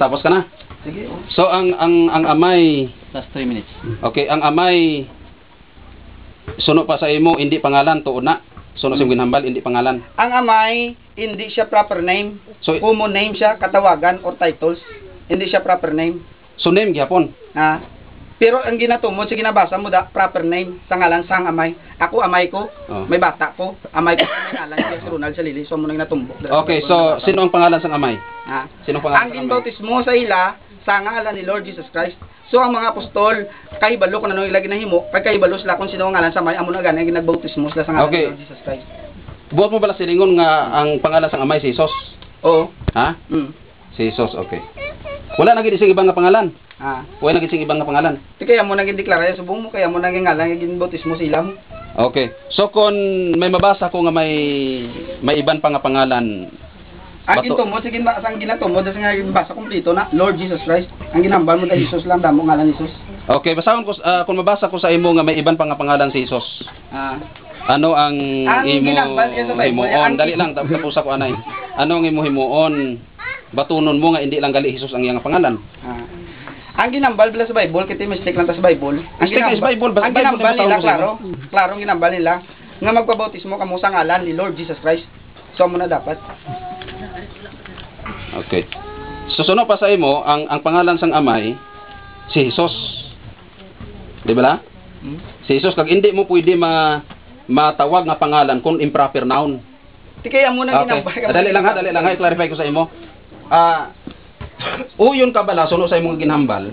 Nakatapos ka na? Sige. So ang amay, Last 3 minutes. okay, ang amay suno pa sa imo hindi pangalan tuod na. Suno sa ginhambal hindi pangalan. Ang amay, hindi siya proper name. So Common name siya, katawagan or titles. Hindi siya proper name. so name gyapon. Ha? Pero ang ginatumod sa ginabasa mo da proper name sa ngalan sang amay. Ako amay ko, Oh. may bata ko, amay ko may ngalan siya si Ronald sa Lili. So mo nang natumbok. Okay, so sino ang pangalan sang amay? Ha? Sino ang pangalan Ang sang amay? ginbautismo sa ila sa ngalan ni Lord Jesus Christ. So ang mga apostol kay balo kun ano ilagi nahimo, kay balo sila kung sino ang ngalan sa amay amo na gani ginabautismo sila sa ngalan Okay. ni Lord Jesus Christ. Buot mo bala silingon nga ang pangalan sang amay si Jesus. Oo. Ha? Mm. Si Jesus, okay. Wala na gid sing ibang nga pangalan. Ah. Wala na gid sing ibang nga pangalan. Di kaya mo nang gindeklara subong mo kaya mo nang ngalan ginbautismo sila mo. Okay. So kung may mabasa ko nga may iban pa nga pangalan. Ang Bato- gintumod sige ang ginatumod sa nga ginbasa kompleto na Lord Jesus Christ. Ang ginambal mo dahil Jesus lang damo ngalan ni Jesus. Okay, basahon ko kung mabasa ko sa imo nga may iban pa nga pangalan si Jesus. Ah. Ano ang imo ginambal yan sa Bible, himuon? ang- Dali lang tapos ako anay. Ano ang imo himuon? Batunon mo nga hindi lang gali Jesus ang iyang pangalan. Ah. Ang ginambal bila sa Bible, kita mistake lang ta sa Bible. Ang Mistake is Bible, basta ang Bible ginambal yung nila, basahon klaro. mo Klaro ang ginambal nila. Nga magpabautismo kamo sa ngalan ni Lord Jesus Christ. So mo na dapat. Okay. Susunod pa sa imo ang pangalan sang amay si Jesus. Di ba la? Hmm? Si Jesus kag hindi mo pwede matawag nga pangalan kung improper noun. Di kaya mo nang ginambal. Okay. Dali lang ha, i-clarify ko sa imo. Uyon ka bala suno sa imong ginhambal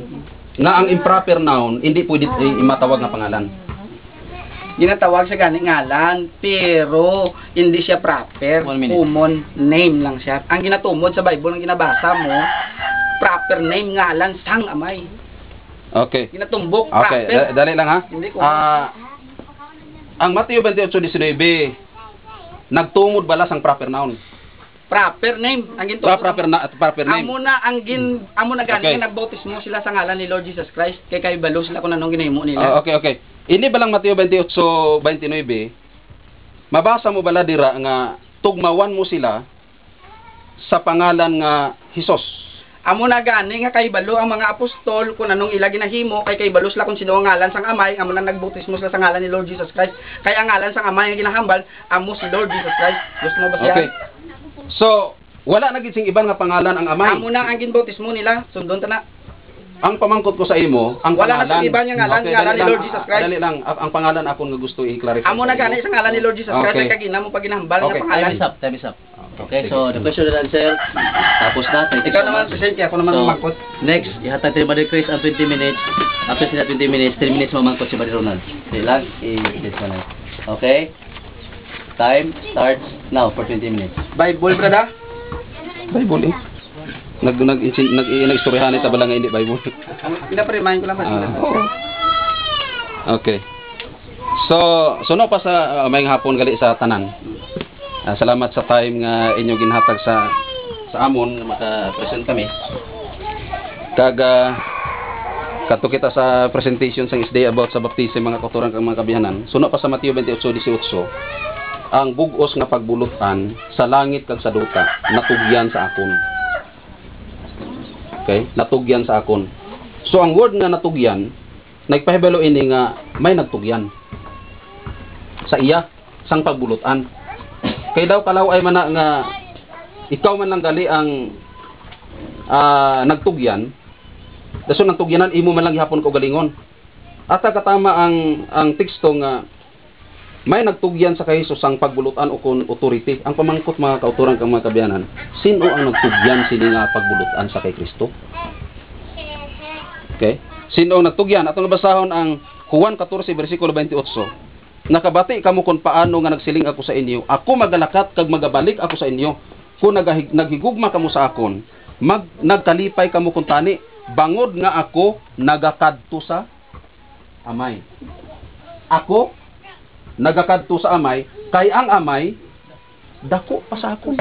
nga ang improper noun hindi pwede matawag nga pangalan. Ginatawag siya gani ngalan, pero hindi siya proper. 1 minute. Common name lang siya. Ang ginatumod sa Bible, ang ginabasa mo, proper name ngalan sang amay. Okay. Ginatumbok, Okay, proper. dali lang ha. Hindi ko. Ang Mateo 28:19 nagtungod bala sang proper noun. Proper name. Ang gintumod. Proper name. Amo na ang amo na gani Okay. nga nagbautismo sila sa ngalan ni Lord Jesus Christ kay kay balo sila kung anong ginahimo nila. Okay. Ini balang Mateo 28:29. Mabasa mo bala dira nga tugmawan mo sila sa pangalan nga Hesus. Amo na gani nga kay balo ang mga apostol kung anong ila ginahimo kay kay balo sila kung sino ang ngalan sang amay amo na nagbautismo sila sa ngalan ni Lord Jesus Christ. Kay ang ngalan sang amay nga ginahambal amo si Lord Jesus Christ. Gusto mo ba siya? Okay. So, wala na gid sing iban nga pangalan ang amay. Amo na ang ginbautismo nila. Sundon ta na. Ang pamangkot ko sa imo, ang Wala na pangalan. sa iba niya ngalan, Okay, ngalan dali ni lang, Lord Jesus Christ. Dali lang, ang pangalan ako nga gusto i-clarify. Amo na gani sa ngalan ni Lord Jesus Christ Okay. kay kagina mo pag ginahambal Okay. nga pangalan. Time is up. Okay, so the question and answer. Tapos na. Thank you Ikaw so naman much. present ako naman So, mangkot. next, ihatag tayo Brother Chris ang 20 minutes. After sila 20 minutes, 3 minutes mamangkot si Brother Ronald. Hindi lang, i-edit mo na. Okay? Time starts now for 20 minutes. Bible brada. Bible eh. Nag-istoryahan ita bala nga hindi Bible. Pina-remind ko lang Oo. Okay. So, suno pa sa may hapon gali sa tanan. Salamat sa time nga inyo ginhatag sa amon nga maka-present kami. Kaga kato kita sa presentation sang isday about sa baptism mga kauturan kang mga kabihanan. Suno pa sa Mateo 28:18. Ang bugos nga pagbulutan sa langit kag sa duta natugyan sa akon. Okay? Natugyan sa akon. So ang word nga natugyan, nagpahibalo ini nga may nagtugyan sa iya sang pagbulutan. Kay daw kalaw ay mana nga ikaw man lang gali ang nagtugyan. Daso nang tugyanan imo man lang gihapon ko galingon. Ata katama ang teksto nga may nagtugyan sa kay Jesus ang pagbulutan o kun authority. Ang pamangkot mga kauturan kang mga kabiyanan, sino ang nagtugyan sini nga pagbulutan sa kay Kristo? Okay? Sino ang nagtugyan? Atong nabasahon ang Juan 14 bersikulo 28. Nakabati kamo kung paano nga nagsiling ako sa inyo. Ako magalakat kag magabalik ako sa inyo. Kung naghigugma kamo sa akon, nagkalipay kamo kung tani, bangod nga ako nagakadto sa amay. Ako nagakadto sa amay, kay ang amay dako pa sa akon.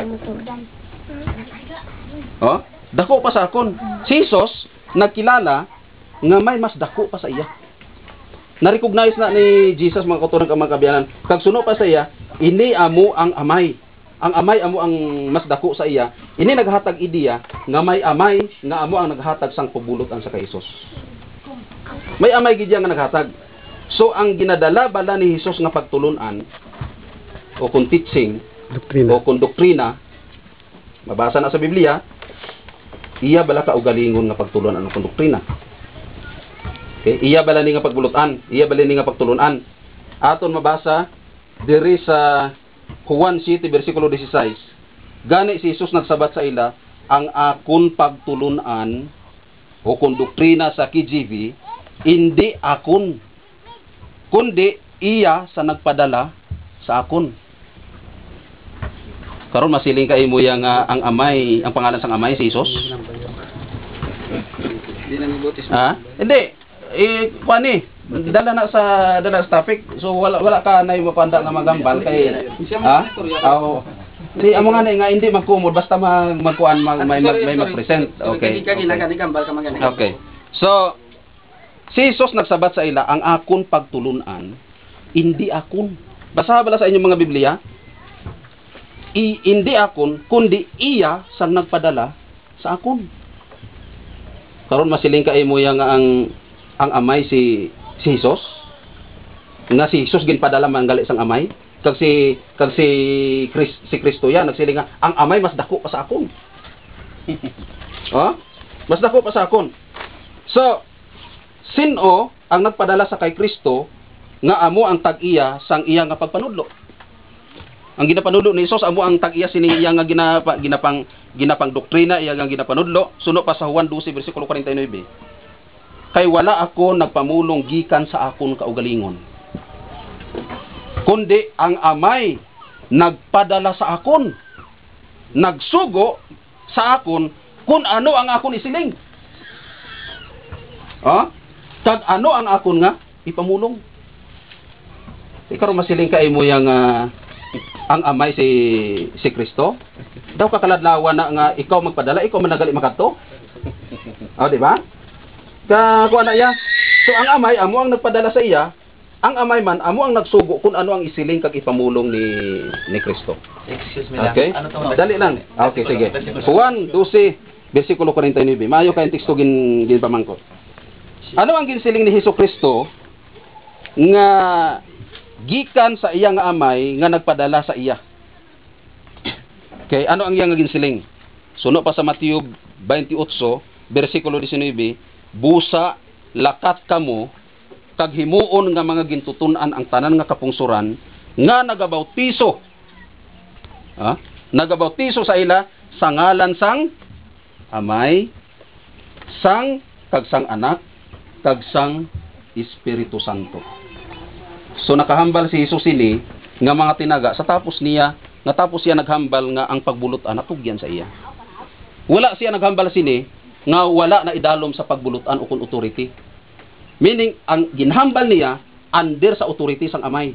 Oh, dako pa sa akon. Si Jesus nagkilala nga may mas dako pa sa iya. Na-recognize na ni Jesus mga kauturan kang mga kabiyanan. Kag suno pa sa iya, ini amo ang amay. ang amay amo ang mas dako sa iya, ini naghatag ideya nga may amay nga amo ang naghatag sang pagbulotan sa kay Hesus. May amay gid nga naghatag. So ang ginadala bala ni Hesus nga pagtulunan o kung teaching Doktrina. o kung doktrina, mabasa na sa Biblia, iya bala kaugalingon nga pagtulunan o kung doktrina. Okay, iya bala ni nga pagbulutan, iya bala ni nga pagtulunan. Aton mabasa diri sa Juan 7 bersikulo 16. Gani si Jesus nagsabat sa ila, ang akon pagtulunan o kung doktrina sa KJV, hindi akon, kundi iya sa nagpadala sa akon. Karon masiling kay mo yang ang amay, ang pangalan sang amay si Jesus? Hindi na nibutis. Ha? Hindi. Kuan ni, dala na sa topic. So wala ka na mapanda nga magambal kay ha? Oo. Di amo nga nga hindi magkumod basta magkuan may mag-present. Okay. Hindi ka ginagambal ka magani. Okay. So si Jesus nagsabat sa ila, ang akon pagtulunan, hindi akon. Basaha bala sa inyong mga Biblia. Hindi akon, kundi iya sang nagpadala sa akon. Karon masiling ka imo yang ang amay si Jesus. Nga si Jesus ginpadala man gali sang amay. Kag si Kristo ya nagsiling nga ang amay mas dako pa sa akon. Oh? Mas dako pa sa akon. So sino ang nagpadala sa kay Kristo nga amo ang tag-iya sang iya nga pagpanudlo? Ang ginapanudlo ni Jesus amo ang tag-iya sini iya nga ginapang doktrina iya nga ginapanudlo. Suno pa sa Juan 12 bersikulo 49. Kay wala ako nagpamulong gikan sa akon kaugalingon, kundi ang amay nagpadala sa akon, nagsugo sa akon kung ano ang akon isiling. Kag ano ang akon nga ipamulong. Ikaw masiling kay mo yang ang amay si Kristo. Daw kakaladlawan na nga ikaw magpadala, ikaw managali makadto. Di ba? Kuan na iya. So ang amay amo ang nagpadala sa iya, ang amay man amo ang nagsugo kung ano ang isiling kag ipamulong ni Kristo. Excuse me lang. Okay? Ano to? Dali lang. Okay, sige. Juan 12 bersikulo 49. Maayo kay teksto gin pamangkot. Ano ang ginsiling ni Hesukristo nga gikan sa iya nga amay nga nagpadala sa iya? Okay, ano ang iyang ginsiling? Suno pa sa Mateo 28 bersikulo 19, busa lakat kamo kag himuon nga mga gintutunan ang tanan nga kapungsuran nga nagabautiso. Nagabautiso sa ila sa ngalan sang amay, sang kag sang anak, kag sang Espiritu Santo. So nakahambal si Jesus ini nga mga tinaga sa tapos niya naghambal nga ang pagbulutan natugyan sa iya. Wala siya naghambal sini nga wala na idalom sa pagbulutan o kun authority. Meaning ang ginhambal niya under sa authority sang amay.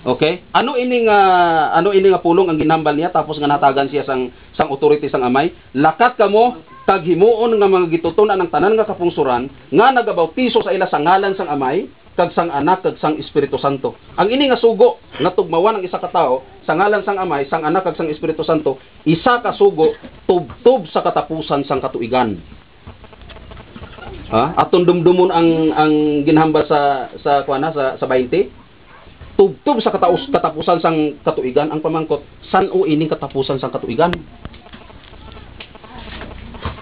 Okay? Ano ini nga pulong ang ginhambal niya tapos nga natagan siya sang authority sang amay? Lakat kamo kag himuon nga mga gitutunan ng tanan nga kapungsuran nga nagabautiso sa ila sa ngalan sang amay, kag sang anak, kag sang Espiritu Santo. Ang ini nga sugo nga tugmawan ang isa ka tawo sa ngalan sang amay, sang anak, kag sang Espiritu Santo, isa ka sugo tubtob sa katapusan sang katuigan. Aton dumdumon ang ginhambal sa 20 tubtob sa katapusan sang katuigan. Ang pamangkot, san-o ining katapusan sang katuigan?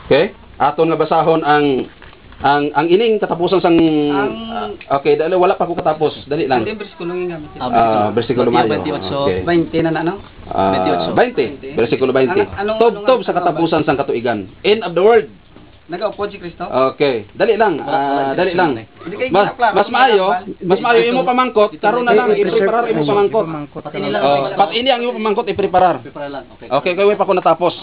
Okay? Aton nga basahon ang ining katapusan sang okay, dali wala pa ko katapos. Dali lang. Bersikulo nga. Bersikulo Mayo. 28. 20 na ano? 20. Bersikulo 20. Tubtob sa katapusan sang katuigan. End of the world. Nagaupo si Kristo? Okay. Dali lang. Dali lang. Mas maayo imo pamangkot, karon na lang i-preparar imo pamangkot. Pat ini ang imo pamangkot i-preparar. Okay, kay pa ko natapos.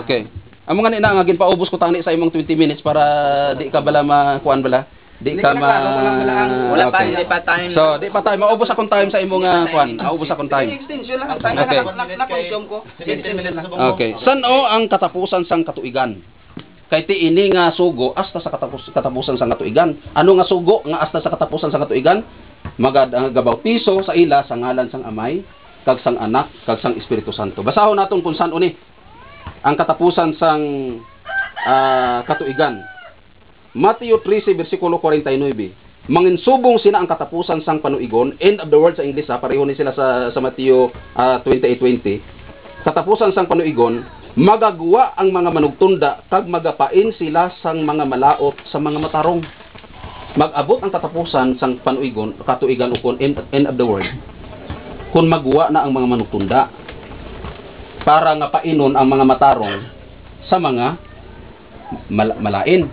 Okay. Amo nga nga ginpaubos ko tani sa imong 20 minutes para di ka bala makuan bala. Di ka wala pa, hindi pa tayo. So, di pa tayo maubos akong time sa imong kuan. Maubos akong time. Extension lang ang time. Okay. Na-consume ko. 10 minutes lang. Okay. San-o ang katapusan sang katuigan? Kay ti ini nga sugo hasta sa katapusan sang katuigan. Ano nga sugo nga hasta sa katapusan sang katuigan? Magabautiso sa ila sa ngalan sang amay, kag sang Anak, kag sang Espiritu Santo. Basahon naton kung saan uni ang katapusan sang katuigan. Mateo 13 versikulo 49. Manginsubong sina ang katapusan sang panuigon, end of the world sa English, pareho ni sila sa Mateo 28:20. Katapusan sang panuigon, magagawa ang mga manugtunda kag magapain sila sang mga malaot sa mga matarong. Mag-abot ang katapusan sang panuigon, katuigan ukon end of the world. Kung magawa na ang mga manugtunda para nga painon ang mga matarong sa mga malain.